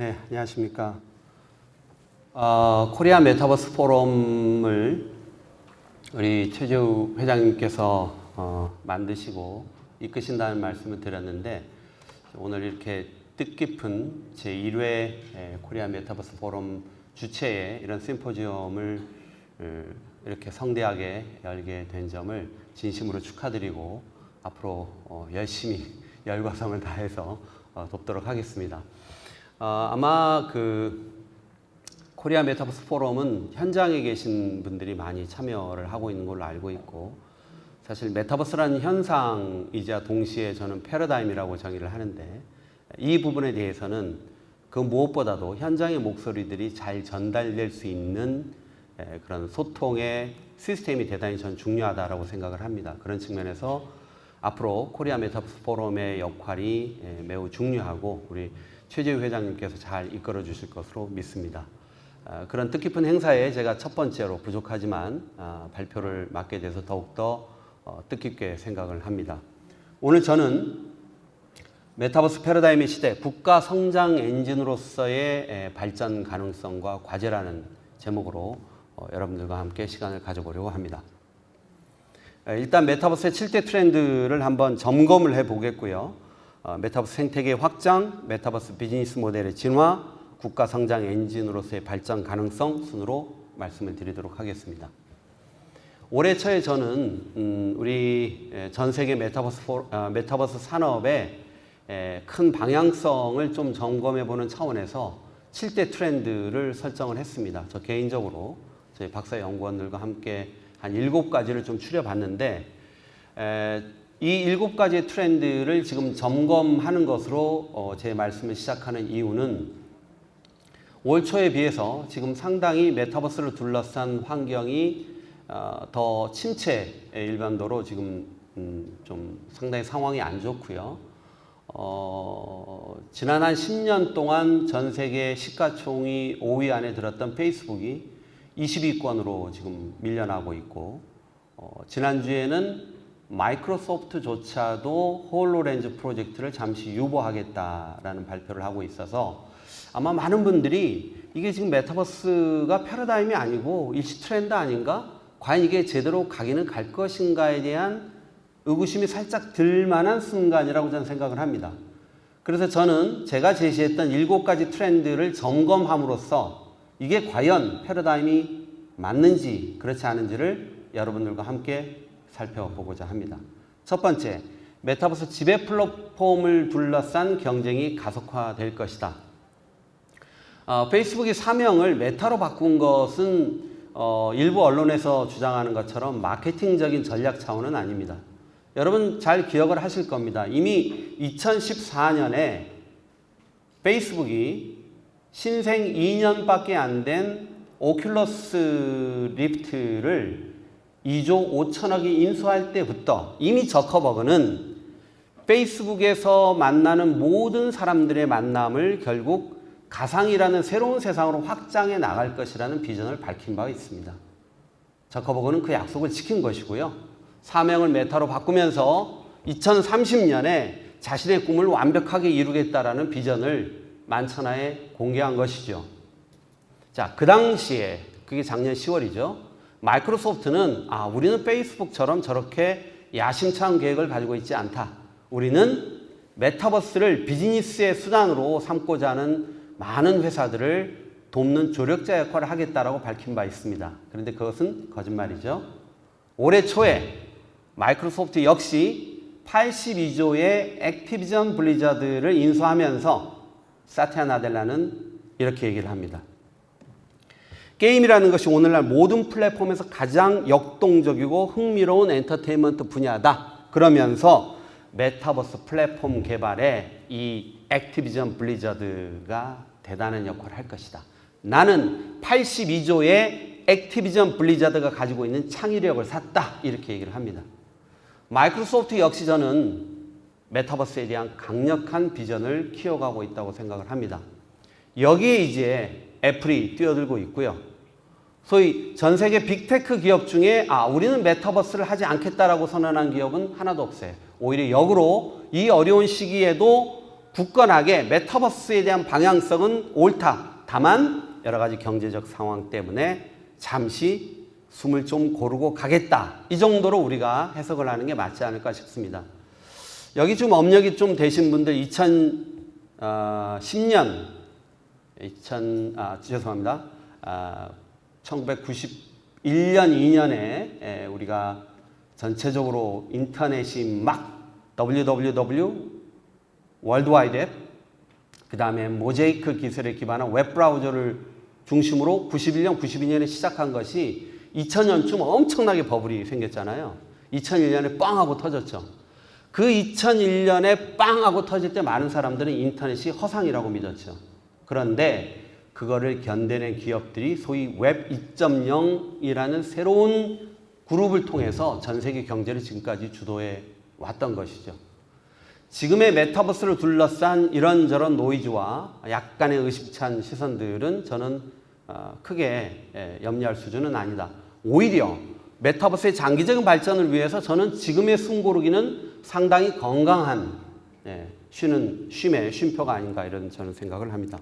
네, 안녕하십니까. 코리아 메타버스 포럼을 우리 최재우 회장님께서 만드시고 이끄신다는 말씀을 드렸는데, 오늘 이렇게 뜻깊은 제1회 코리아 메타버스 포럼 주최의 이런 심포지엄을 이렇게 성대하게 열게 된 점을 진심으로 축하드리고 앞으로 열심히 열과성을 다해서 돕도록 하겠습니다. 아마 코리아 메타버스 포럼은 현장에 계신 분들이 많이 참여를 하고 있는 걸로 알고 있고, 사실 메타버스라는 현상이자 동시에 저는 패러다임이라고 정의를 하는데, 이 부분에 대해서는 그 무엇보다도 현장의 목소리들이 잘 전달될 수 있는 그런 소통의 시스템이 대단히 전 중요하다고 생각을 합니다. 그런 측면에서 앞으로 코리아 메타버스 포럼의 역할이 매우 중요하고 우리 최재우 회장님께서 잘 이끌어 주실 것으로 믿습니다. 그런 뜻깊은 행사에 제가 첫 번째로 부족하지만 발표를 맡게 돼서 더욱더 뜻깊게 생각을 합니다. 오늘 저는 메타버스 패러다임의 시대, 국가 성장 엔진으로서의 발전 가능성과 과제라는 제목으로 여러분들과 함께 시간을 가져보려고 합니다. 일단 메타버스의 7대 트렌드를 한번 점검을 해보겠고요. 메타버스 생태계 확장, 메타버스 비즈니스 모델의 진화, 국가 성장 엔진으로서의 발전 가능성 순으로 말씀을 드리도록 하겠습니다. 올해 초에 저는 우리 전 세계 메타버스 산업의 큰 방향성을 좀 점검해보는 차원에서 7대 트렌드를 설정을 했습니다. 저 개인적으로 저희 박사 연구원들과 함께 한 7가지를 좀 추려봤는데, 이 7가지의 트렌드를 지금 점검하는 것으로 제 말씀을 시작하는 이유는 올 초에 비해서 지금 상당히 메타버스를 둘러싼 환경이 더 침체 일반도로 지금 좀 상당히 상황이 안 좋고요. 지난 한 10년 동안 전 세계 시가총이 5위 안에 들었던 페이스북이 20위권으로 지금 밀려나고 있고, 지난주에는 마이크로소프트조차도 홀로렌즈 프로젝트를 잠시 유보하겠다라는 발표를 하고 있어서 아마 많은 분들이 이게 지금 메타버스가 패러다임이 아니고 일시 트렌드 아닌가? 과연 이게 제대로 가기는 갈 것인가에 대한 의구심이 살짝 들 만한 순간이라고 저는 생각을 합니다. 그래서 저는 제가 제시했던 7가지 트렌드를 점검함으로써 이게 과연 패러다임이 맞는지 그렇지 않은지를 여러분들과 함께 살펴보고자 합니다. 첫 번째, 메타버스 지배 플랫폼을 둘러싼 경쟁이 가속화될 것이다. 페이스북이 사명을 메타로 바꾼 것은 일부 언론에서 주장하는 것처럼 마케팅적인 전략 차원은 아닙니다. 여러분 잘 기억을 하실 겁니다. 이미 2014년에 페이스북이 신생 2년밖에 안 된 오큘러스 리프트를 2조 5천억이 인수할 때부터 이미 저커버그는 페이스북에서 만나는 모든 사람들의 만남을 결국 가상이라는 새로운 세상으로 확장해 나갈 것이라는 비전을 밝힌 바가 있습니다. 저커버그는 그 약속을 지킨 것이고요. 사명을 메타로 바꾸면서 2030년에 자신의 꿈을 완벽하게 이루겠다라는 비전을 만천하에 공개한 것이죠. 자, 그 당시에 그게 작년 10월이죠. 마이크로소프트는 우리는 페이스북처럼 저렇게 야심찬 계획을 가지고 있지 않다. 우리는 메타버스를 비즈니스의 수단으로 삼고자 하는 많은 회사들을 돕는 조력자 역할을 하겠다라고 밝힌 바 있습니다. 그런데 그것은 거짓말이죠. 올해 초에 마이크로소프트 역시 82조의 액티비전 블리자드를 인수하면서 사티아 나델라는 이렇게 얘기를 합니다. 게임이라는 것이 오늘날 모든 플랫폼에서 가장 역동적이고 흥미로운 엔터테인먼트 분야다. 그러면서 메타버스 플랫폼 개발에 이 액티비전 블리자드가 대단한 역할을 할 것이다. 나는 82조의 액티비전 블리자드가 가지고 있는 창의력을 샀다. 이렇게 얘기를 합니다. 마이크로소프트 역시 저는 메타버스에 대한 강력한 비전을 키워가고 있다고 생각을 합니다. 여기에 이제 애플이 뛰어들고 있고요. 소위 전 세계 빅테크 기업 중에 우리는 메타버스를 하지 않겠다라고 선언한 기업은 하나도 없어요. 오히려 역으로 이 어려운 시기에도 굳건하게 메타버스에 대한 방향성은 옳다. 다만 여러 가지 경제적 상황 때문에 잠시 숨을 좀 고르고 가겠다. 이 정도로 우리가 해석을 하는 게 맞지 않을까 싶습니다. 여기 좀 업력이 좀 되신 분들 2010년 죄송합니다. 1991년 2년에 우리가 전체적으로 인터넷이 막 www 월드와이드 그 다음에 모자이크 기술에 기반한 웹브라우저를 중심으로 91년, 92년에 시작한 것이 2000년쯤 엄청나게 버블이 생겼잖아요. 2001년에 빵 하고 터졌죠. 그 2001년에 빵 하고 터질 때 많은 사람들은 인터넷이 허상이라고 믿었죠. 그런데 그거를 견뎌낸 기업들이 소위 웹 2.0이라는 새로운 그룹을 통해서 전 세계 경제를 지금까지 주도해 왔던 것이죠. 지금의 메타버스를 둘러싼 이런저런 노이즈와 약간의 의심찬 시선들은 저는 크게 염려할 수준은 아니다. 오히려 메타버스의 장기적인 발전을 위해서 저는 지금의 숨고르기는 상당히 건강한 쉼의 쉼표가 아닌가 이런 저는 생각을 합니다.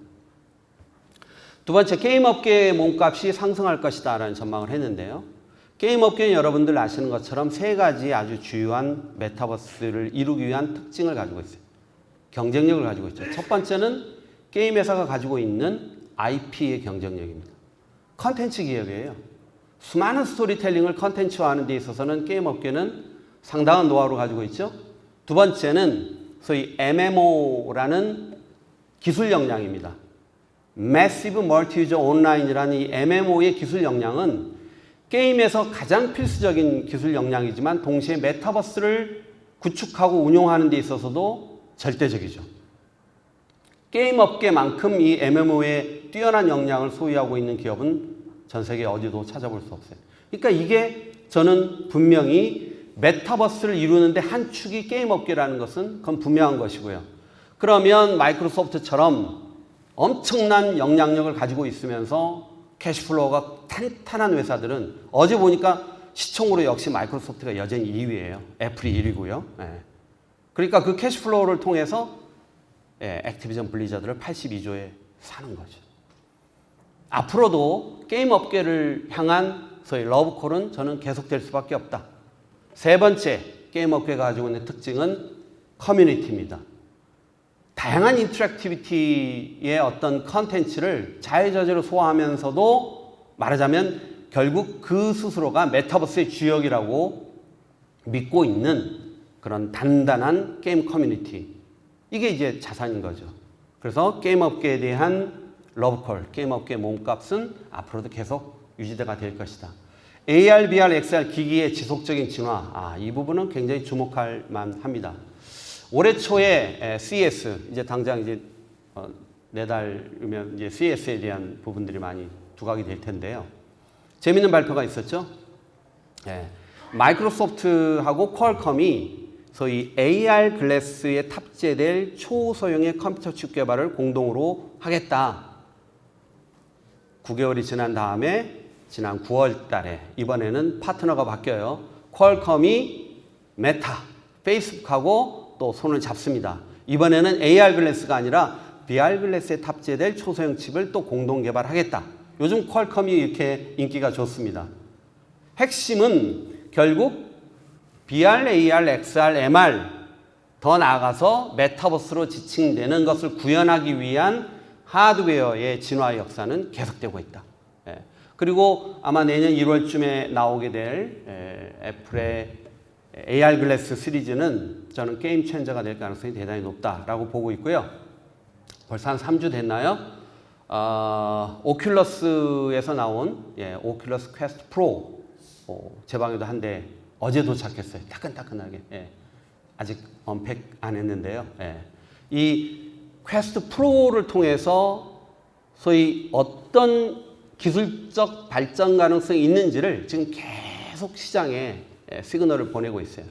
두 번째, 게임 업계의 몸값이 상승할 것이다 라는 전망을 했는데요. 게임 업계는 여러분들 아시는 것처럼 세 가지 아주 주요한 메타버스를 이루기 위한 특징을 가지고 있어요. 경쟁력을 가지고 있죠. 첫 번째는 게임 회사가 가지고 있는 IP의 경쟁력입니다. 컨텐츠 기업이에요. 수많은 스토리텔링을 컨텐츠화하는 데 있어서는 게임 업계는 상당한 노하우를 가지고 있죠. 두 번째는 소위 MMO라는 기술 역량입니다. Massive Multi-User Online이라는 이 MMO의 기술 역량은 게임에서 가장 필수적인 기술 역량이지만 동시에 메타버스를 구축하고 운용하는 데 있어서도 절대적이죠. 게임 업계만큼 이 MMO에 뛰어난 역량을 소유하고 있는 기업은 전 세계 어디도 찾아볼 수 없어요. 그러니까 이게 저는 분명히 메타버스를 이루는데 한 축이 게임 업계라는 것은 그건 분명한 것이고요. 그러면 마이크로소프트처럼 엄청난 영향력을 가지고 있으면서 캐시플로우가 탄탄한 회사들은 어제 보니까 시총으로 역시 마이크로소프트가 여전히 2위예요. 애플이 1위고요. 그러니까 그 캐시플로우를 통해서 액티비전 블리자드를 82조에 사는 거죠. 앞으로도 게임 업계를 향한 소위 러브콜은 저는 계속될 수밖에 없다. 세 번째, 게임 업계가 가지고 있는 특징은 커뮤니티입니다. 다양한 인터랙티비티의 어떤 컨텐츠를 자유자재로 소화하면서도 말하자면 결국 그 스스로가 메타버스의 주역이라고 믿고 있는 그런 단단한 게임 커뮤니티. 이게 이제 자산인 거죠. 그래서 게임 업계에 대한 러브콜, 게임 업계의 몸값은 앞으로도 계속 유지가 될 것이다. AR, VR, XR 기기의 지속적인 진화. 이 부분은 굉장히 주목할 만합니다. 올해 초에 CES, 이제 당장 이제 내달이면 이제 CES에 대한 부분들이 많이 두각이 될 텐데요. 재밌는 발표가 있었죠. 마이크로소프트하고 퀄컴이 소위 AR 글래스에 탑재될 초소형의 컴퓨터 칩 개발을 공동으로 하겠다. 9개월이 지난 다음에 지난 9월 달에 이번에는 파트너가 바뀌어요. 퀄컴이 메타, 페이스북하고 또 손을 잡습니다. 이번에는 AR 글래스가 아니라 VR 글래스에 탑재될 초소형 칩을 또 공동 개발하겠다. 요즘 퀄컴이 이렇게 인기가 좋습니다. 핵심은 결국 VR, AR, XR, MR 더 나아가서 메타버스로 지칭되는 것을 구현하기 위한 하드웨어의 진화 역사는 계속되고 있다. 그리고 아마 내년 1월쯤에 나오게 될 애플의 AR 글래스 시리즈는 저는 게임 체인저가 될 가능성이 대단히 높다라고 보고 있고요. 벌써 한 3주 됐나요? 오큘러스에서 나온 오큘러스 퀘스트 프로 제 방에도 한 대 어제 도착했어요. 따끈따끈하게. 아직 언팩 안 했는데요. 이 퀘스트 프로를 통해서 소위 어떤 기술적 발전 가능성이 있는지를 지금 계속 시장에 시그널을 보내고 있어요.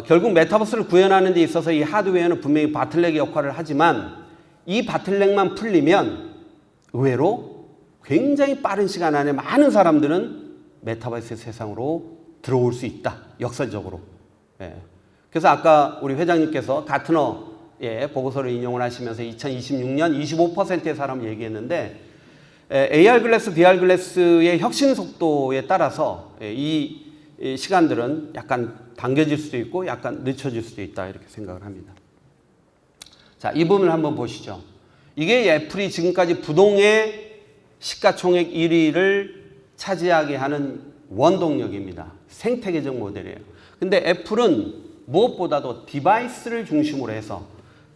결국 메타버스를 구현하는 데 있어서 이 하드웨어는 분명히 바틀렉의 역할을 하지만 이 바틀렉만 풀리면 의외로 굉장히 빠른 시간 안에 많은 사람들은 메타버스 세상으로 들어올 수 있다. 역설적으로. 그래서 아까 우리 회장님께서 가트너 보고서를 인용을 하시면서 2026년 25%의 사람 얘기했는데 AR 글래스, VR 글래스의 혁신 속도에 따라서 이 시간들은 약간 당겨질 수도 있고 약간 늦춰질 수도 있다 이렇게 생각을 합니다. 자, 이 부분을 한번 보시죠. 이게 애플이 지금까지 부동의 시가총액 1위를 차지하게 하는 원동력입니다. 생태계적 모델이에요. 근데 애플은 무엇보다도 디바이스를 중심으로 해서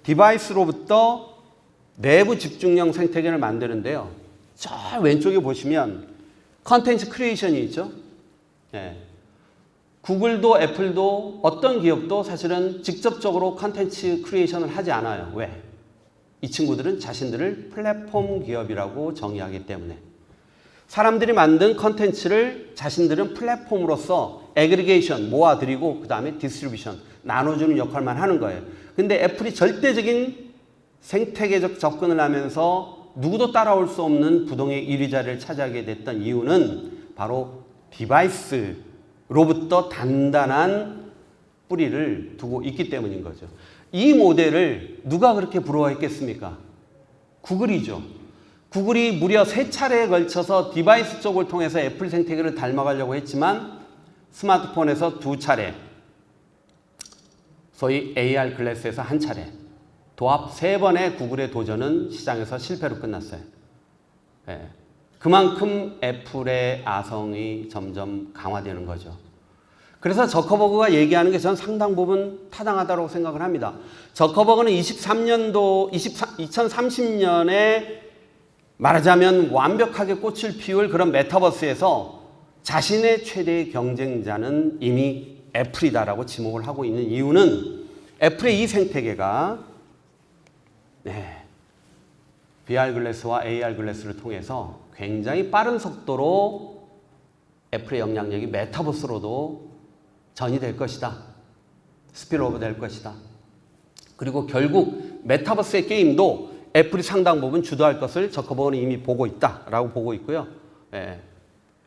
디바이스로부터 내부 집중형 생태계를 만드는데요. 저 왼쪽에 보시면 컨텐츠 크리에이션이 있죠. 구글도 애플도 어떤 기업도 사실은 직접적으로 컨텐츠 크리에이션을 하지 않아요. 왜? 이 친구들은 자신들을 플랫폼 기업이라고 정의하기 때문에 사람들이 만든 컨텐츠를 자신들은 플랫폼으로서 애그리게이션 모아드리고 그 다음에 디스트리뷰션 나눠주는 역할만 하는 거예요. 근데 애플이 절대적인 생태계적 접근을 하면서 누구도 따라올 수 없는 부동의 1위 자리를 차지하게 됐던 이유는 바로 디바이스로부터 단단한 뿌리를 두고 있기 때문인 거죠. 이 모델을 누가 그렇게 부러워했겠습니까? 구글이죠. 구글이 무려 3차례에 걸쳐서 디바이스 쪽을 통해서 애플 생태계를 닮아가려고 했지만 스마트폰에서 2차례, 소위 AR 글래스에서 1차례, 도합 3번의 구글의 도전은 시장에서 실패로 끝났어요. 그만큼 애플의 아성이 점점 강화되는 거죠. 그래서 저커버그가 얘기하는 게 저는 상당 부분 타당하다고 생각을 합니다. 저커버그는 2030년에 말하자면 완벽하게 꽃을 피울 그런 메타버스에서 자신의 최대의 경쟁자는 이미 애플이다라고 지목을 하고 있는 이유는 애플의 이 생태계가 VR 글래스와 AR 글래스를 통해서 굉장히 빠른 속도로 애플의 영향력이 메타버스로도 전이될 것이다. 스피드오버 될 것이다. 그리고 결국 메타버스의 게임도 애플이 상당 부분 주도할 것을 저커버그는 이미 보고 있다라고 보고 있고요.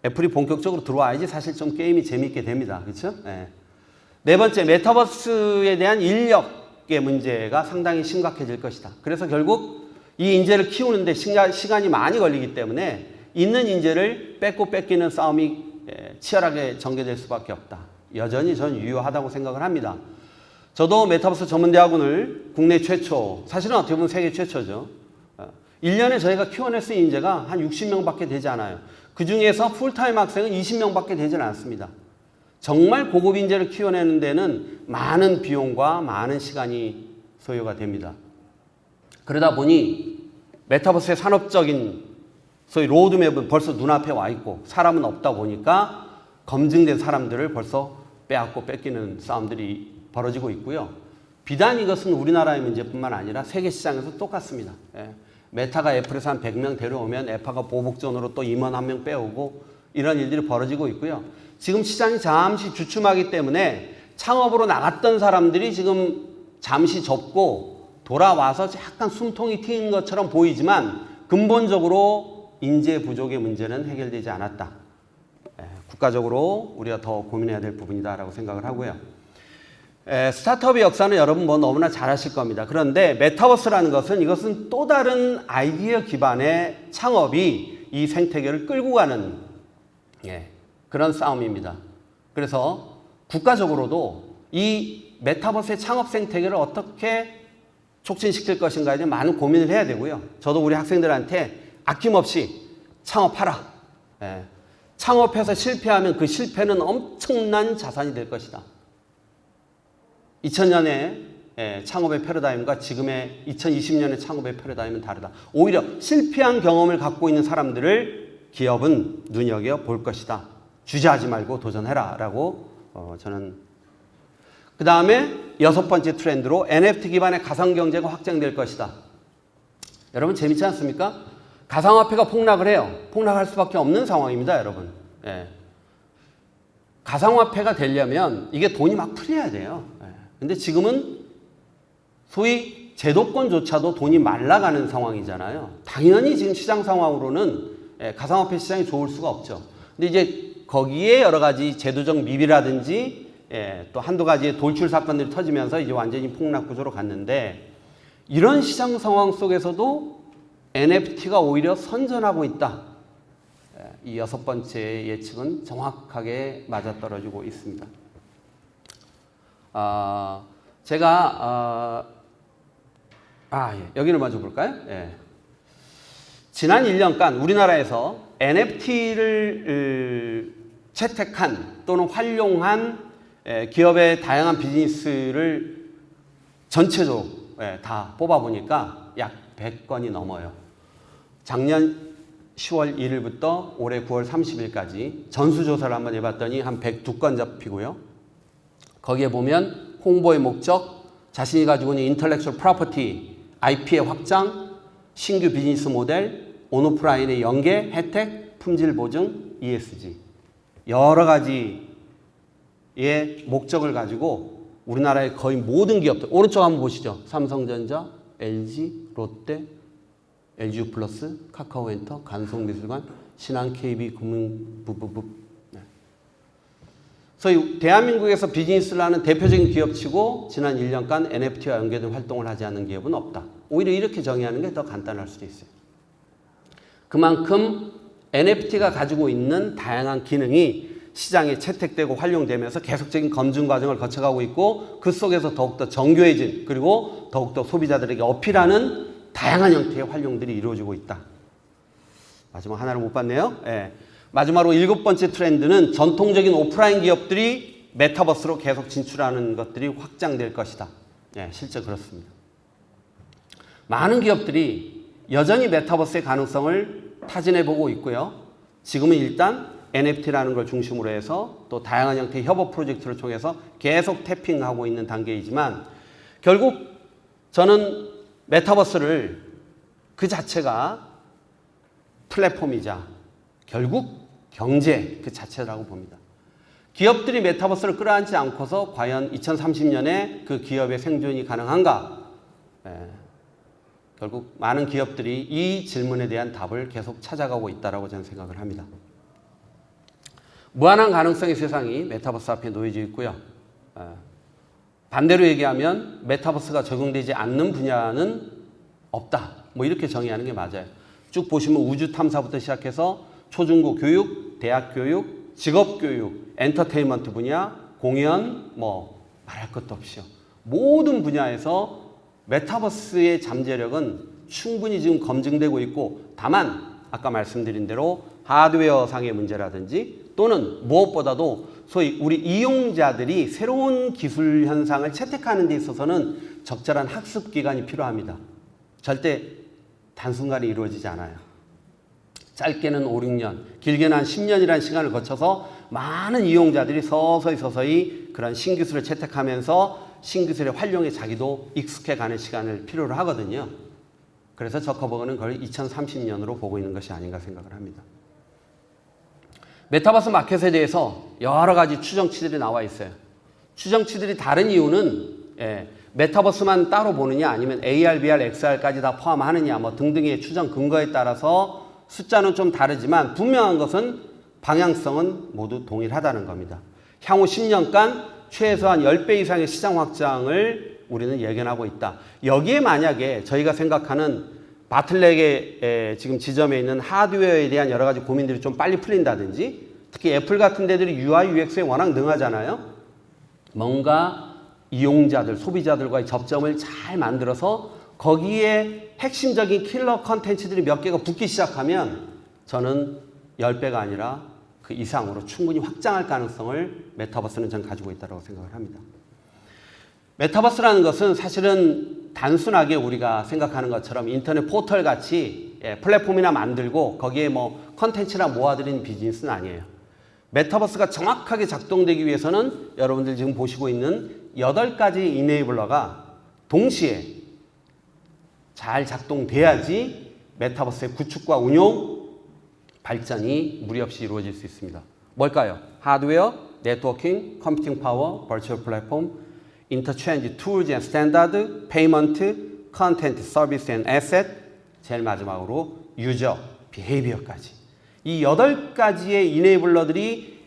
애플이 본격적으로 들어와야지 사실 좀 게임이 재미있게 됩니다. 그렇죠? 네 번째, 메타버스에 대한 인력의 문제가 상당히 심각해질 것이다. 그래서 결국 이 인재를 키우는데 시간이 많이 걸리기 때문에 있는 인재를 뺏고 뺏기는 싸움이 치열하게 전개될 수밖에 없다. 여전히 전 유효하다고 생각을 합니다. 저도 메타버스 전문대학원을 국내 최초, 사실은 어떻게 보면 세계 최초죠. 1년에 저희가 키워낼 수 있는 인재가 한 60명밖에 되지 않아요. 그 중에서 풀타임 학생은 20명밖에 되지 않습니다. 정말 고급 인재를 키워내는 데는 많은 비용과 많은 시간이 소요가 됩니다. 그러다 보니 메타버스의 산업적인 소위 로드맵은 벌써 눈앞에 와 있고 사람은 없다 보니까 검증된 사람들을 벌써 빼앗고 뺏기는 싸움들이 벌어지고 있고요. 비단 이것은 우리나라의 문제뿐만 아니라 세계 시장에서 똑같습니다. 메타가 애플에서 한 100명 데려오면 애파가 보복전으로 또 임원 1명 빼오고 이런 일들이 벌어지고 있고요. 지금 시장이 잠시 주춤하기 때문에 창업으로 나갔던 사람들이 지금 잠시 접고 돌아와서 약간 숨통이 트인 것처럼 보이지만 근본적으로 인재 부족의 문제는 해결되지 않았다. 국가적으로 우리가 더 고민해야 될 부분이다라고 생각을 하고요. 스타트업의 역사는 여러분 뭐 너무나 잘 아실 겁니다. 그런데 메타버스라는 것은 이것은 또 다른 아이디어 기반의 창업이 이 생태계를 끌고 가는 그런 싸움입니다. 그래서 국가적으로도 이 메타버스의 창업 생태계를 어떻게 촉진시킬 것인가에 대해 많은 고민을 해야 되고요. 저도 우리 학생들한테 아낌없이 창업하라. 창업해서 실패하면 그 실패는 엄청난 자산이 될 것이다. 2000년의 창업의 패러다임과 지금의 2020년의 창업의 패러다임은 다르다. 오히려 실패한 경험을 갖고 있는 사람들을 기업은 눈여겨볼 것이다. 주저하지 말고 도전해라 라고 저는. 그 다음에 6번째 트렌드로 NFT 기반의 가상경제가 확장될 것이다. 여러분 재밌지 않습니까? 가상화폐가 폭락을 해요. 폭락할 수밖에 없는 상황입니다, 여러분. 가상화폐가 되려면 이게 돈이 막 풀려야 돼요. 근데 지금은 소위 제도권조차도 돈이 말라가는 상황이잖아요. 당연히 지금 시장 상황으로는 가상화폐 시장이 좋을 수가 없죠. 근데 이제 거기에 여러 가지 제도적 미비라든지 또 한두 가지의 돌출 사건들이 터지면서 이제 완전히 폭락 구조로 갔는데 이런 시장 상황 속에서도 NFT가 오히려 선전하고 있다. 이 6번째 예측은 정확하게 맞아떨어지고 있습니다. 제가 여기를 먼저 볼까요? 지난 1년간 우리나라에서 NFT를 채택한 또는 활용한 기업의 다양한 비즈니스를 전체적으로 다 뽑아보니까 약 100건이 넘어요. 작년 10월 1일부터 올해 9월 30일까지 전수조사를 한번 해봤더니 한 102건 잡히고요. 거기에 보면 홍보의 목적, 자신이 가지고 있는 인텔렉츄얼 프로퍼티, IP의 확장, 신규 비즈니스 모델, 온오프라인의 연계, 혜택, 품질 보증, ESG 여러 가지의 목적을 가지고 우리나라의 거의 모든 기업들, 오른쪽 한번 보시죠. 삼성전자, LG, 롯데, LG 플러스, 카카오엔터, 간송미술관, 신한, KB, 금융부부부. 그래서 대한민국에서 비즈니스를 하는 대표적인 기업치고 지난 1년간 NFT와 연계된 활동을 하지 않는 기업은 없다. 오히려 이렇게 정의하는 게 더 간단할 수도 있어요. 그만큼 NFT가 가지고 있는 다양한 기능이 시장에 채택되고 활용되면서 계속적인 검증 과정을 거쳐가고 있고 그 속에서 더욱더 정교해진 그리고 더욱더 소비자들에게 어필하는 다양한 형태의 활용들이 이루어지고 있다. 마지막 하나를 못 봤네요. 마지막으로 7번째 트렌드는 전통적인 오프라인 기업들이 메타버스로 계속 진출하는 것들이 확장될 것이다. 실제 그렇습니다. 많은 기업들이 여전히 메타버스의 가능성을 타진해보고 있고요. 지금은 일단 NFT라는 걸 중심으로 해서 또 다양한 형태의 협업 프로젝트를 통해서 계속 태핑하고 있는 단계이지만 결국 저는 메타버스를 그 자체가 플랫폼이자 결국 경제 그 자체라고 봅니다. 기업들이 메타버스를 끌어안지 않고서 과연 2030년에 그 기업의 생존이 가능한가? 결국 많은 기업들이 이 질문에 대한 답을 계속 찾아가고 있다고 저는 생각을 합니다. 무한한 가능성의 세상이 메타버스 앞에 놓여져 있고요. 반대로 얘기하면 메타버스가 적용되지 않는 분야는 없다. 뭐 이렇게 정의하는 게 맞아요. 쭉 보시면 우주 탐사부터 시작해서 초중고 교육, 대학 교육, 직업 교육, 엔터테인먼트 분야, 공연, 뭐 말할 것도 없이요. 모든 분야에서 메타버스의 잠재력은 충분히 지금 검증되고 있고 다만 아까 말씀드린 대로 하드웨어상의 문제라든지 또는 무엇보다도 소위 우리 이용자들이 새로운 기술 현상을 채택하는 데 있어서는 적절한 학습 기간이 필요합니다. 절대 단순간에 이루어지지 않아요. 짧게는 5, 6년, 길게는 한 10년이라는 시간을 거쳐서 많은 이용자들이 서서히 그런 신기술을 채택하면서 신기술의 활용에 자기도 익숙해가는 시간을 필요로 하거든요. 그래서 저커버그는 그걸 2030년으로 보고 있는 것이 아닌가 생각을 합니다. 메타버스 마켓에 대해서 여러 가지 추정치들이 나와 있어요. 추정치들이 다른 이유는 메타버스만 따로 보느냐 아니면 AR, VR, XR까지 다 포함하느냐 뭐 등등의 추정 근거에 따라서 숫자는 좀 다르지만 분명한 것은 방향성은 모두 동일하다는 겁니다. 향후 10년간 최소한 10배 이상의 시장 확장을 우리는 예견하고 있다. 여기에 만약에 저희가 생각하는 바틀렉의 지금 지점에 있는 하드웨어에 대한 여러 가지 고민들이 좀 빨리 풀린다든지 특히 애플 같은 데들이 UI, UX에 워낙 능하잖아요. 뭔가 이용자들, 소비자들과의 접점을 잘 만들어서 거기에 핵심적인 킬러 컨텐츠들이 몇 개가 붙기 시작하면 저는 10배가 아니라 그 이상으로 충분히 확장할 가능성을 메타버스는 전 가지고 있다고 생각을 합니다. 메타버스라는 것은 사실은 단순하게 우리가 생각하는 것처럼 인터넷 포털 같이 플랫폼이나 만들고 거기에 뭐 컨텐츠나 모아드리는 비즈니스는 아니에요. 메타버스가 정확하게 작동되기 위해서는 여러분들 지금 보시고 있는 8가지 이네이블러가 동시에 잘 작동돼야지 메타버스의 구축과 운용, 발전이 무리 없이 이루어질 수 있습니다. 뭘까요? 하드웨어, 네트워킹, 컴퓨팅 파워, 버추얼 플랫폼, 인터체인지, 툴즈 앤 스탠다드, 페이먼트, 컨텐트, 서비스 앤 에셋, 제일 마지막으로 유저, 비헤이비어까지. 이 8가지의 이네이블러들이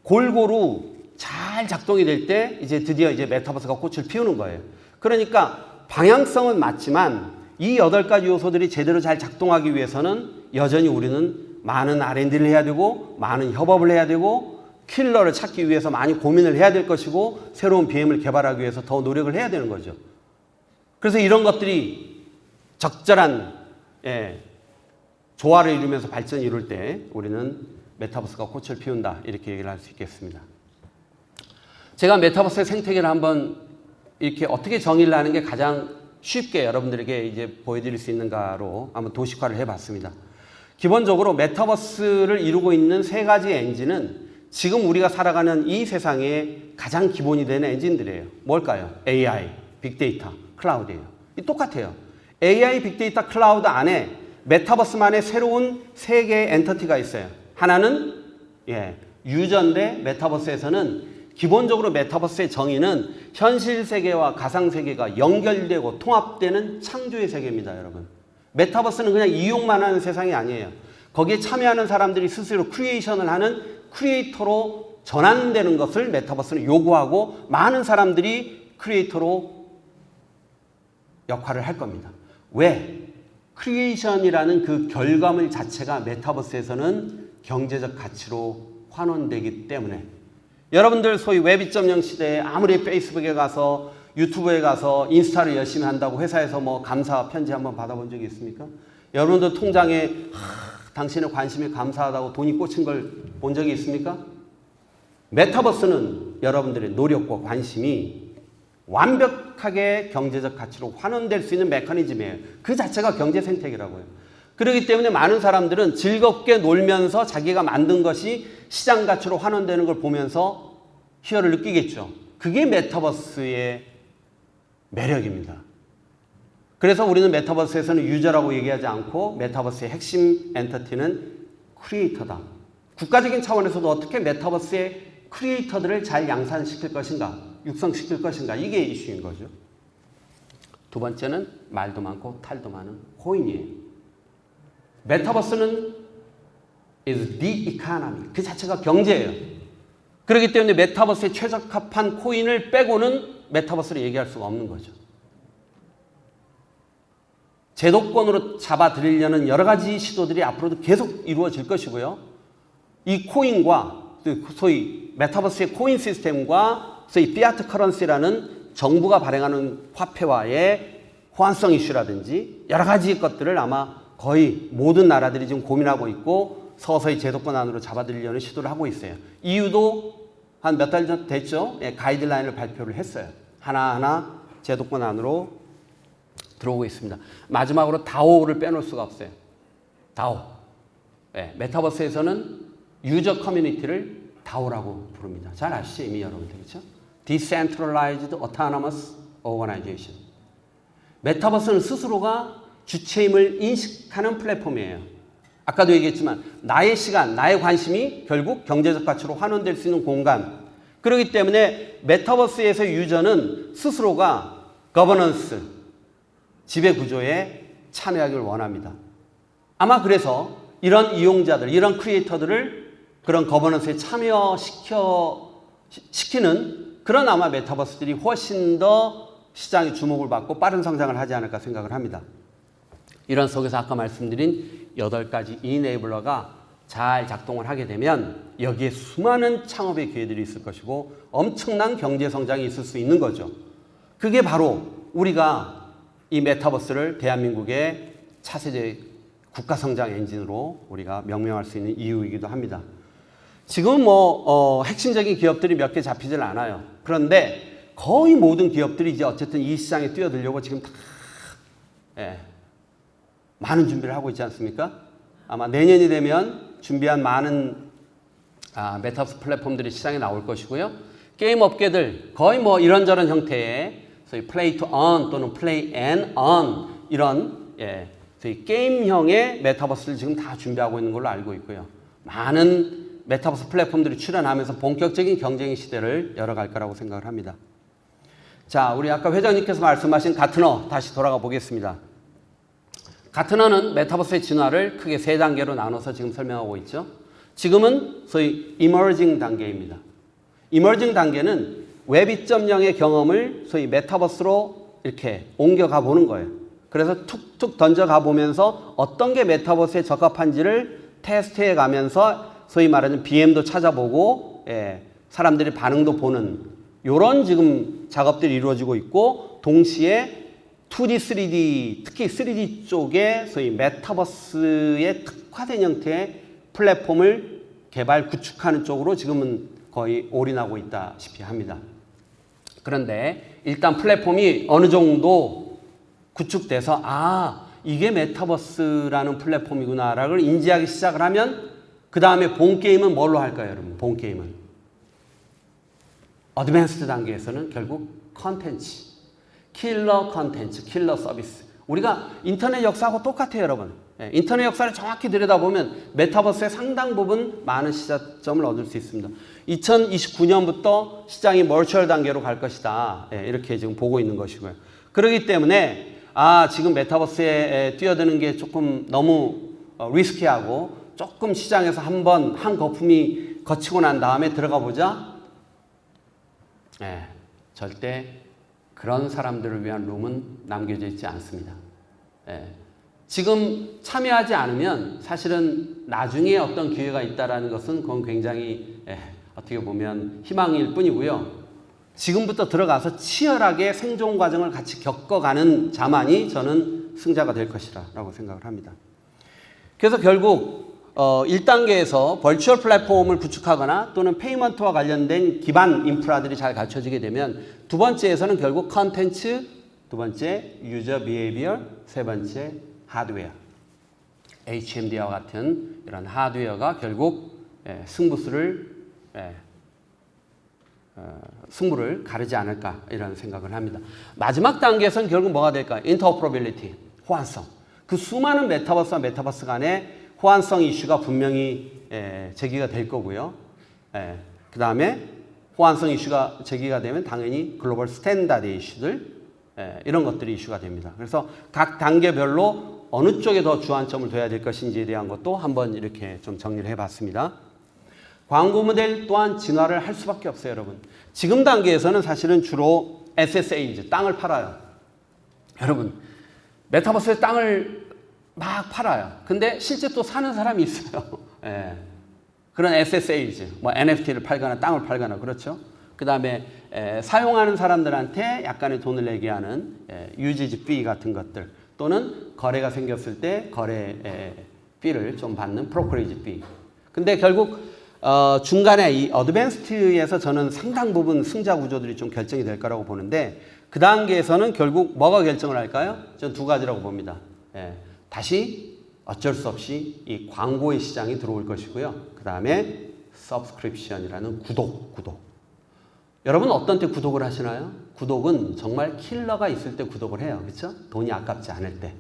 골고루 잘 작동이 될 때 이제 드디어 이제 메타버스가 꽃을 피우는 거예요. 그러니까 방향성은 맞지만 이 8가지 요소들이 제대로 잘 작동하기 위해서는 여전히 우리는 많은 R&D를 해야 되고 많은 협업을 해야 되고 킬러를 찾기 위해서 많이 고민을 해야 될 것이고 새로운 BM을 개발하기 위해서 더 노력을 해야 되는 거죠. 그래서 이런 것들이 적절한 조화를 이루면서 발전을 이룰 때 우리는 메타버스가 꽃을 피운다 이렇게 얘기를 할 수 있겠습니다. 제가 메타버스의 생태계를 한번 이렇게 어떻게 정의를 하는 게 가장 쉽게 여러분들에게 이제 보여드릴 수 있는가로 한번 도식화를 해봤습니다. 기본적으로 메타버스를 이루고 있는 3가지 엔진은 지금 우리가 살아가는 이 세상의 가장 기본이 되는 엔진들이에요. 뭘까요? AI, 빅데이터, 클라우드예요. 똑같아요. AI, 빅데이터, 클라우드 안에 메타버스만의 새로운 3개의 엔터티가 있어요. 하나는 유저인데 메타버스에서는 기본적으로 메타버스의 정의는 현실 세계와 가상 세계가 연결되고 통합되는 창조의 세계입니다, 여러분. 메타버스는 그냥 이용만 하는 세상이 아니에요. 거기에 참여하는 사람들이 스스로 크리에이션을 하는 크리에이터로 전환되는 것을 메타버스는 요구하고 많은 사람들이 크리에이터로 역할을 할 겁니다. 왜? 크리에이션이라는 그 결과물 자체가 메타버스에서는 경제적 가치로 환원되기 때문에 여러분들 소위 웹 2.0 시대에 아무리 페이스북에 가서 유튜브에 가서 인스타를 열심히 한다고 회사에서 뭐 감사 편지 한번 받아본 적이 있습니까? 여러분들 통장에 당신의 관심에 감사하다고 돈이 꽂힌 걸 본 적이 있습니까? 메타버스는 여러분들의 노력과 관심이 완벽하게 경제적 가치로 환원될 수 있는 메커니즘이에요. 그 자체가 경제 생태계라고요. 그렇기 때문에 많은 사람들은 즐겁게 놀면서 자기가 만든 것이 시장 가치로 환원되는 걸 보면서 희열을 느끼겠죠. 그게 메타버스의 매력입니다. 그래서 우리는 메타버스에서는 유저라고 얘기하지 않고 메타버스의 핵심 엔터티는 크리에이터다. 국가적인 차원에서도 어떻게 메타버스의 크리에이터들을 잘 양산시킬 것인가, 육성시킬 것인가, 이게 이슈인 거죠. 두 번째는 말도 많고 탈도 많은 코인이에요. 메타버스는 is the economy. 그 자체가 경제예요. 그렇기 때문에 메타버스에 최적합한 코인을 빼고는 메타버스를 얘기할 수가 없는 거죠. 제도권으로 잡아들이려는 여러 가지 시도들이 앞으로도 계속 이루어질 것이고요. 이 코인과 소위 메타버스의 코인 시스템과 소위 피아트 커런시라는 정부가 발행하는 화폐와의 호환성 이슈라든지 여러 가지 것들을 아마 거의 모든 나라들이 지금 고민하고 있고 서서히 제도권 안으로 잡아들이려는 시도를 하고 있어요. EU도 한 몇 달 전 됐죠? 가이드라인을 발표를 했어요. 하나하나 제도권 안으로 들어오고 있습니다. 마지막으로 다오를 빼놓을 수가 없어요. 다오. 메타버스에서는 유저 커뮤니티를 다오라고 부릅니다. 잘 아시죠? 이미 여러분들. 그렇죠? Decentralized Autonomous Organization. 메타버스는 스스로가 주체임을 인식하는 플랫폼이에요. 아까도 얘기했지만 나의 시간, 나의 관심이 결국 경제적 가치로 환원될 수 있는 공간. 그렇기 때문에 메타버스에서 유저는 스스로가 거버넌스, 지배 구조에 참여하기를 원합니다. 아마 그래서 이런 이용자들, 이런 크리에이터들을 그런 거버넌스에 참여시키는 그런 아마 메타버스들이 훨씬 더 시장의 주목을 받고 빠른 성장을 하지 않을까 생각을 합니다. 이런 속에서 아까 말씀드린 8가지 이네이블러가 잘 작동을 하게 되면 여기에 수많은 창업의 기회들이 있을 것이고 엄청난 경제 성장이 있을 수 있는 거죠. 그게 바로 우리가 이 메타버스를 대한민국의 차세대 국가 성장 엔진으로 우리가 명명할 수 있는 이유이기도 합니다. 지금 핵심적인 기업들이 몇 개 잡히질 않아요. 그런데 거의 모든 기업들이 이제 어쨌든 이 시장에 뛰어들려고 지금 다 많은 준비를 하고 있지 않습니까? 아마 내년이 되면 준비한 많은 메타버스 플랫폼들이 시장에 나올 것이고요. 게임 업계들 거의 이런저런 형태의 소위 플레이 투 earn 또는 플레이 앤 earn 이런 저희 게임형의 메타버스를 지금 다 준비하고 있는 걸로 알고 있고요. 많은 메타버스 플랫폼들이 출현하면서 본격적인 경쟁의 시대를 열어갈 거라고 생각을 합니다. 자, 우리 아까 회장님께서 말씀하신 가트너 다시 돌아가 보겠습니다. 가트너는 메타버스의 진화를 크게 3단계로 나눠서 지금 설명하고 있죠. 지금은 소위 이머징 단계입니다. 이머징 단계는 웹 2.0의 경험을 소위 메타버스로 이렇게 옮겨가 보는 거예요. 그래서 툭툭 던져가 보면서 어떤 게 메타버스에 적합한지를 테스트해 가면서 소위 말하는 BM도 찾아보고 사람들의 반응도 보는 이런 지금 작업들이 이루어지고 있고, 동시에 2D, 3D, 특히 3D 쪽에 소위 메타버스에 특화된 형태의 플랫폼을 개발, 구축하는 쪽으로 지금은 거의 올인하고 있다시피 합니다. 그런데 일단 플랫폼이 어느 정도 구축돼서 이게 메타버스라는 플랫폼이구나라고 인지하기 시작을 하면 그 다음에 본 게임은 뭘로 할까요, 여러분? 본 게임은 어드밴스드 단계에서는 결국 컨텐츠, 킬러 컨텐츠, 킬러 서비스. 우리가 인터넷 역사하고 똑같아요, 여러분. 인터넷 역사를 정확히 들여다보면 메타버스의 상당 부분 많은 시작점을 얻을 수 있습니다. 2029년부터 시장이 멀추얼 단계로 갈 것이다. 이렇게 지금 보고 있는 것이고요. 그렇기 때문에 지금 메타버스에 뛰어드는 게 조금 너무 리스키하고 조금 시장에서 한번 한 거품이 거치고 난 다음에 들어가 보자. 절대 그런 사람들을 위한 룸은 남겨져 있지 않습니다. 지금 참여하지 않으면 사실은 나중에 어떤 기회가 있다라는 것은 그건 굉장히 어떻게 보면 희망일 뿐이고요. 지금부터 들어가서 치열하게 생존 과정을 같이 겪어가는 자만이 저는 승자가 될 것이라고 생각을 합니다. 그래서 결국 1단계에서 버추얼 플랫폼을 구축하거나 또는 페이먼트와 관련된 기반 인프라들이 잘 갖춰지게 되면 두 번째에서는 결국 컨텐츠, 두 번째 유저 비헤이비어, 세 번째 하드웨어, HMD와 같은 이런 하드웨어가 결국 승부를 가르지 않을까 이런 생각을 합니다. 마지막 단계에서는 결국 뭐가 될까요? 인터오퍼러빌리티, 호환성. 그 수많은 메타버스와 메타버스 간의 호환성 이슈가 분명히 제기가 될 거고요. 그 다음에 호환성 이슈가 제기가 되면 당연히 글로벌 스탠다드 이슈들, 이런 것들이 이슈가 됩니다. 그래서 각 단계별로 어느 쪽에 더 주안점을 둬야 될 것인지에 대한 것도 한번 이렇게 좀 정리를 해봤습니다. 광고 모델 또한 진화를 할 수밖에 없어요, 여러분. 지금 단계에서는 사실은 주로 SSAs, 땅을 팔아요. 여러분, 메타버스에 땅을 막 팔아요. 근데 실제 또 사는 사람이 있어요. 그런 SSAs, 뭐 NFT를 팔거나 땅을 팔거나 그렇죠. 그 다음에 사용하는 사람들한테 약간의 돈을 내게 하는 유지지 피 같은 것들, 또는 거래가 생겼을 때 거래 피를 좀 받는 브로커리지 피. 근데 결국 중간에 이 어드밴스드에서 저는 상당 부분 승자 구조들이 좀 결정이 될 거라고 보는데, 그 단계에서는 결국 뭐가 결정을 할까요? 저는 두 가지라고 봅니다. 다시 어쩔 수 없이 이 광고의 시장이 들어올 것이고요. 그 다음에 서브스크립션이라는 구독. 여러분 어떤 때 구독을 하시나요? 구독은 정말 킬러가 있을 때 구독을 해요. 그렇죠? 돈이 아깝지 않을 때.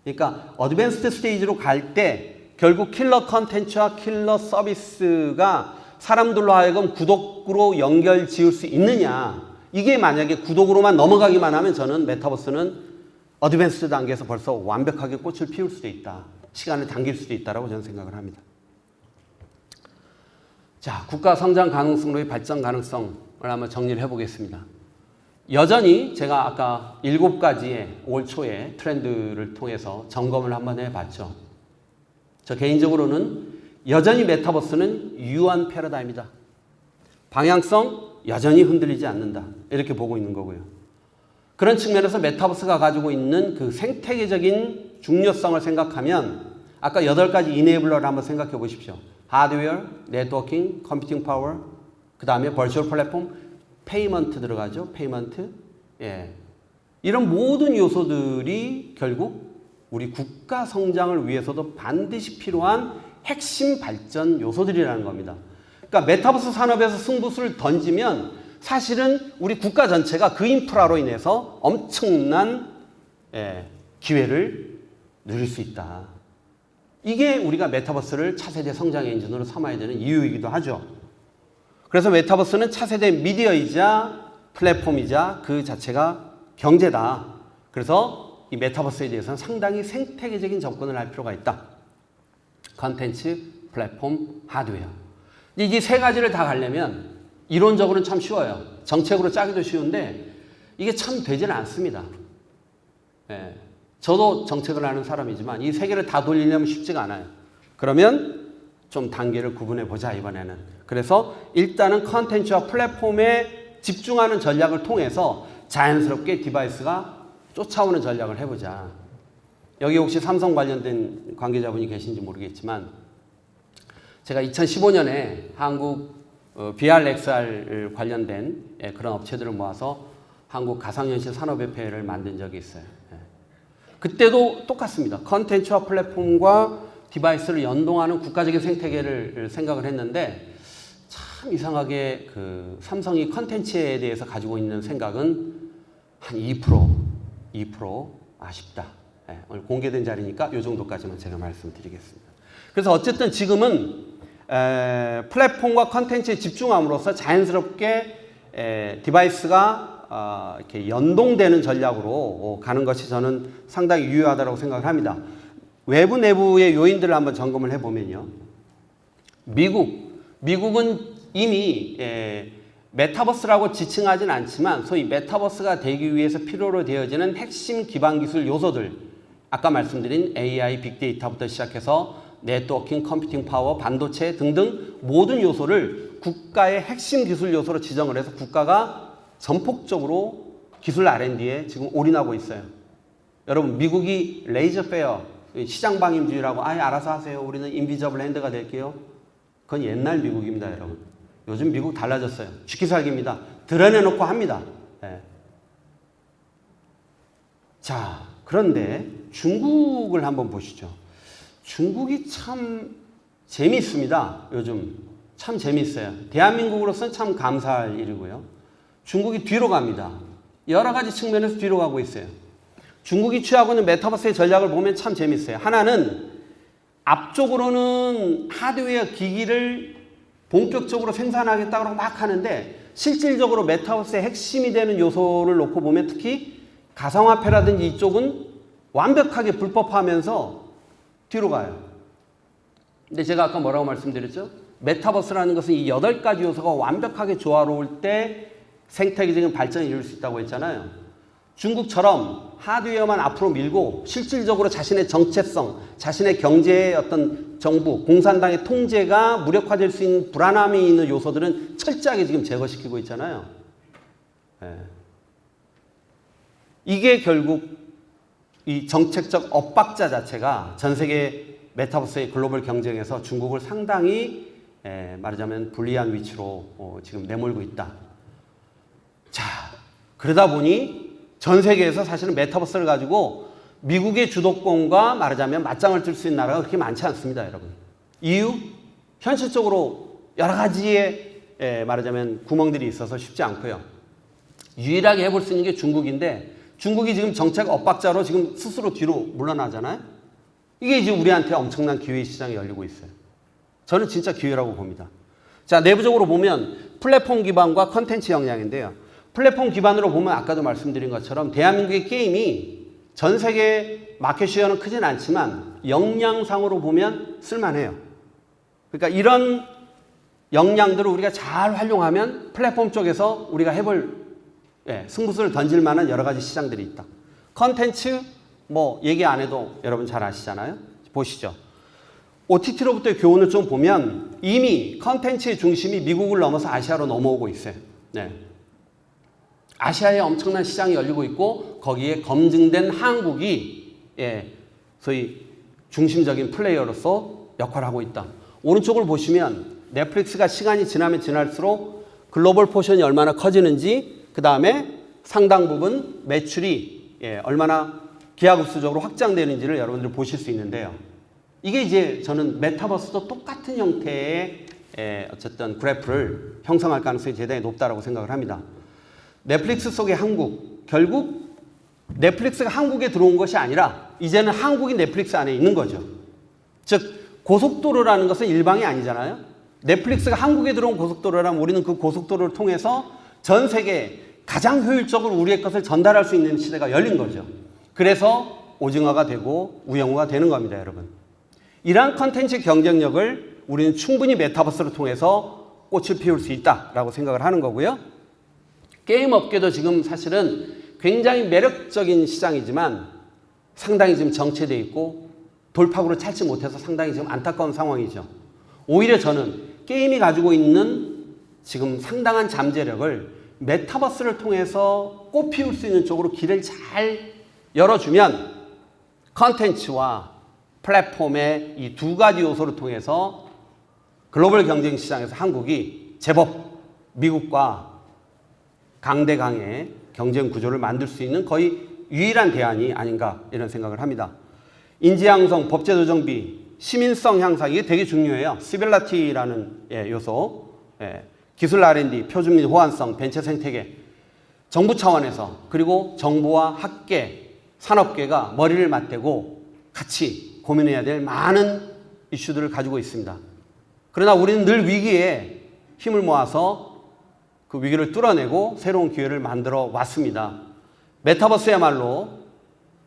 그러니까 어드밴스드 스테이지로 갈 때 결국 킬러 컨텐츠와 킬러 서비스가 사람들로 하여금 구독으로 연결 지을 수 있느냐. 이게 만약에 구독으로만 넘어가기만 하면 저는 메타버스는 어드밴스드 단계에서 벌써 완벽하게 꽃을 피울 수도 있다. 시간을 당길 수도 있다라고 저는 생각을 합니다. 자, 국가 성장 가능성으로의 발전 가능성을 한번 정리를 해보겠습니다. 여전히 제가 아까 7가지의 올 초에 트렌드를 통해서 점검을 한번 해봤죠. 저 개인적으로는 여전히 메타버스는 유한 패러다임이다. 방향성 여전히 흔들리지 않는다. 이렇게 보고 있는 거고요. 그런 측면에서 메타버스가 가지고 있는 그 생태계적인 중요성을 생각하면 아까 8가지 이네이블러를 한번 생각해 보십시오. 하드웨어, 네트워킹, 컴퓨팅 파워, 그 다음에 버추얼 플랫폼, 페이먼트 들어가죠. 페이먼트. 이런 모든 요소들이 결국 우리 국가 성장을 위해서도 반드시 필요한 핵심 발전 요소들이라는 겁니다. 그러니까 메타버스 산업에서 승부수를 던지면 사실은 우리 국가 전체가 그 인프라로 인해서 엄청난 기회를 누릴 수 있다. 이게 우리가 메타버스를 차세대 성장 엔진으로 삼아야 되는 이유이기도 하죠. 그래서 메타버스는 차세대 미디어이자 플랫폼이자 그 자체가 경제다. 그래서 이 메타버스에 대해서는 상당히 생태계적인 접근을 할 필요가 있다. 컨텐츠, 플랫폼, 하드웨어. 이 세 가지를 다 가려면 이론적으로는 참 쉬워요. 정책으로 짜기도 쉬운데 이게 참 되지는 않습니다. 예. 저도 정책을 하는 사람이지만 이 세 개를 다 돌리려면 쉽지가 않아요. 그러면 좀 단계를 구분해 보자 이번에는. 그래서 일단은 컨텐츠와 플랫폼에 집중하는 전략을 통해서 자연스럽게 디바이스가 쫓아오는 전략을 해보자. 여기 혹시 삼성 관련된 관계자분이 계신지 모르겠지만 제가 2015년에 한국 VR, XR 관련된 그런 업체들을 모아서 한국 가상현실 산업협회를 만든 적이 있어요. 그때도 똑같습니다. 컨텐츠와 플랫폼과 디바이스를 연동하는 국가적인 생태계를 생각을 했는데 참 이상하게 그 삼성이 컨텐츠에 대해서 가지고 있는 생각은 한 2% 아쉽다. 오늘 공개된 자리니까 이 정도까지만 제가 말씀드리겠습니다. 그래서 어쨌든 지금은 플랫폼과 컨텐츠에 집중함으로써 자연스럽게 디바이스가 이렇게 연동되는 전략으로 가는 것이 저는 상당히 유효하다고 생각을 합니다. 외부 내부의 요인들을 한번 점검을 해보면요. 미국은 이미 메타버스라고 지칭하진 않지만 소위 메타버스가 되기 위해서 필요로 되어지는 핵심 기반 기술 요소들, 아까 말씀드린 AI, 빅데이터부터 시작해서 네트워킹, 컴퓨팅 파워, 반도체 등등 모든 요소를 국가의 핵심 기술 요소로 지정을 해서 국가가 전폭적으로 기술 R&D에 지금 올인하고 있어요. 여러분, 미국이 레이저 페어, 시장 방임주의라고 아예 알아서 하세요. 우리는 인비저블 핸드가 될게요. 그건 옛날 미국입니다, 여러분. 요즘 미국 달라졌어요. 쥐기살기입니다. 드러내놓고 합니다. 네. 자, 그런데 중국을 한번 보시죠. 중국이 참 재미있습니다. 요즘 참 재미있어요. 대한민국으로서는 참 감사할 일이고요. 중국이 뒤로 갑니다. 여러 가지 측면에서 뒤로 가고 있어요. 중국이 취하고 있는 메타버스의 전략을 보면 참 재밌어요. 하나는 앞쪽으로는 하드웨어 기기를 본격적으로 생산하겠다고 막 하는데 실질적으로 메타버스의 핵심이 되는 요소를 놓고 보면 특히 가상화폐라든지 이쪽은 완벽하게 불법화하면서 뒤로 가요. 근데 제가 아까 뭐라고 말씀드렸죠? 메타버스라는 것은 이 8가지 요소가 완벽하게 조화로울 때 생태계적인 발전을 이룰 수 있다고 했잖아요. 중국처럼 하드웨어만 앞으로 밀고 실질적으로 자신의 정체성, 자신의 경제의 어떤 정부, 공산당의 통제가 무력화될 수 있는 불안함이 있는 요소들은 철저하게 지금 제거시키고 있잖아요. 네. 이게 결국 이 정책적 엇박자 자체가 전 세계 메타버스의 글로벌 경쟁에서 중국을 상당히 말하자면 불리한 위치로 지금 내몰고 있다. 자, 그러다 보니 전 세계에서 사실은 메타버스를 가지고 미국의 주도권과 말하자면 맞짱을 뜰 수 있는 나라가 그렇게 많지 않습니다, 여러분. 이유? 현실적으로 여러 가지의 말하자면 구멍들이 있어서 쉽지 않고요. 유일하게 해볼 수 있는 게 중국인데 중국이 지금 정책 엇박자로 지금 스스로 뒤로 물러나잖아요. 이게 이제 우리한테 엄청난 기회의 시장이 열리고 있어요. 저는 진짜 기회라고 봅니다. 자, 내부적으로 보면 플랫폼 기반과 컨텐츠 역량인데요. 플랫폼 기반으로 보면 아까도 말씀드린 것처럼 대한민국의 게임이 전 세계 마켓 쉐어는 크진 않지만 역량상으로 보면 쓸만해요. 그러니까 이런 역량들을 우리가 잘 활용하면 플랫폼 쪽에서 우리가 해볼 승부수를 던질 만한 여러 가지 시장들이 있다. 컨텐츠 뭐 얘기 안 해도 여러분 잘 아시잖아요. 보시죠. OTT로부터의 교훈을 좀 보면 이미 컨텐츠의 중심이 미국을 넘어서 아시아로 넘어오고 있어요. 네. 아시아에 엄청난 시장이 열리고 있고 거기에 검증된 한국이 소위 중심적인 플레이어로서 역할을 하고 있다. 오른쪽을 보시면 넷플릭스가 시간이 지나면 지날수록 글로벌 포션이 얼마나 커지는지 그 다음에 상당 부분 매출이 얼마나 기하급수적으로 확장되는지를 여러분들이 보실 수 있는데요. 이게 이제 저는 메타버스도 똑같은 형태의 어쨌든 그래프를 형성할 가능성이 대단히 높다고 생각을 합니다. 넷플릭스 속의 한국, 결국 넷플릭스가 한국에 들어온 것이 아니라 이제는 한국이 넷플릭스 안에 있는 거죠. 즉 고속도로라는 것은 일방이 아니잖아요. 넷플릭스가 한국에 들어온 고속도로라면 우리는 그 고속도로를 통해서 전 세계에 가장 효율적으로 우리의 것을 전달할 수 있는 시대가 열린 거죠. 그래서 오징어가 되고 우영우가 되는 겁니다, 여러분. 이러한 컨텐츠 경쟁력을 우리는 충분히 메타버스를 통해서 꽃을 피울 수 있다라고 생각을 하는 거고요. 게임 업계도 지금 사실은 굉장히 매력적인 시장이지만 상당히 지금 정체되어 있고 돌파구를 찾지 못해서 상당히 지금 안타까운 상황이죠. 오히려 저는 게임이 가지고 있는 지금 상당한 잠재력을 메타버스를 통해서 꽃피울 수 있는 쪽으로 길을 잘 열어주면 컨텐츠와 플랫폼의 이 두 가지 요소를 통해서 글로벌 경쟁 시장에서 한국이 제법 미국과 강대강의 경쟁 구조를 만들 수 있는 거의 유일한 대안이 아닌가 이런 생각을 합니다. 인재 양성, 법제도 정비, 시민성 향상 이게 되게 중요해요. 시빌리티라는 요소, 기술 R&D, 표준 및 호환성, 벤처 생태계, 정부 차원에서 그리고 정부와 학계, 산업계가 머리를 맞대고 같이 고민해야 될 많은 이슈들을 가지고 있습니다. 그러나 우리는 늘 위기에 힘을 모아서 그 위기를 뚫어내고 새로운 기회를 만들어 왔습니다. 메타버스야말로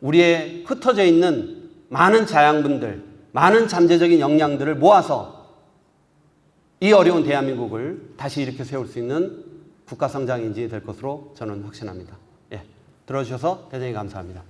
우리의 흩어져 있는 많은 자양분들, 많은 잠재적인 역량들을 모아서 이 어려운 대한민국을 다시 일으켜 세울 수 있는 국가 성장 엔진이 될 것으로 저는 확신합니다. 들어주셔서 대단히 감사합니다.